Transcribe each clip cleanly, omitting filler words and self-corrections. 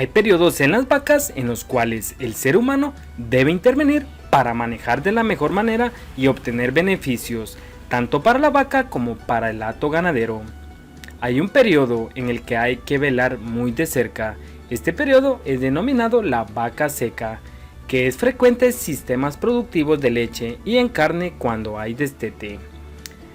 Hay periodos en las vacas en los cuales el ser humano debe intervenir para manejar de la mejor manera y obtener beneficios, tanto para la vaca como para el hato ganadero. Hay un periodo en el que hay que velar muy de cerca. Este periodo es denominado la vaca seca, que es frecuente en sistemas productivos de leche y en carne cuando hay destete.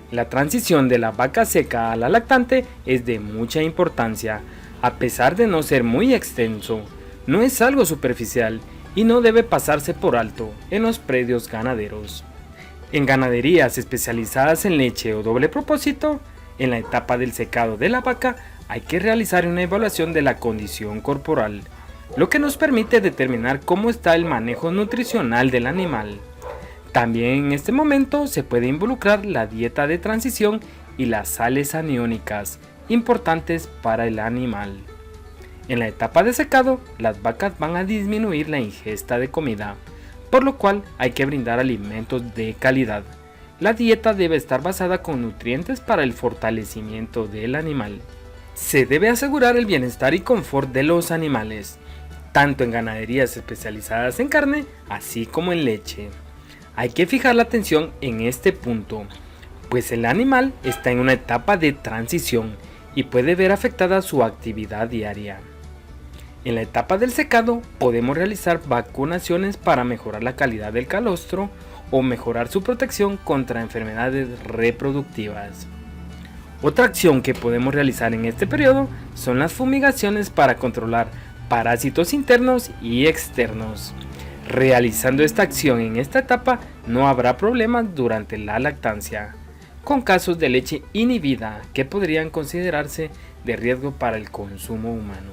La transición de la vaca seca a la lactante es de mucha importancia, a pesar de no ser muy extenso, no es algo superficial y no debe pasarse por alto en los predios ganaderos. En ganaderías especializadas en leche o doble propósito, en la etapa del secado de la vaca hay que realizar una evaluación de la condición corporal, lo que nos permite determinar cómo está el manejo nutricional del animal. También en este momento se puede involucrar la dieta de transición y las sales aniónicas, importantes para el animal. En la etapa de secado, las vacas van a disminuir la ingesta de comida, por lo cual hay que brindar alimentos de calidad. La dieta debe estar basada con nutrientes para el fortalecimiento del animal. Se debe asegurar el bienestar y confort de los animales, tanto en ganaderías especializadas en carne, así como en leche. Hay que fijar la atención en este punto, pues el animal está en una etapa de transición y puede ver afectada su actividad diaria. En la etapa del secado podemos realizar vacunaciones para mejorar la calidad del calostro o mejorar su protección contra enfermedades reproductivas. Otra acción que podemos realizar en este periodo son las fumigaciones para controlar parásitos internos y externos. Realizando esta acción en esta etapa no habrá problemas durante la lactancia, con casos de leche inhibida que podrían considerarse de riesgo para el consumo humano.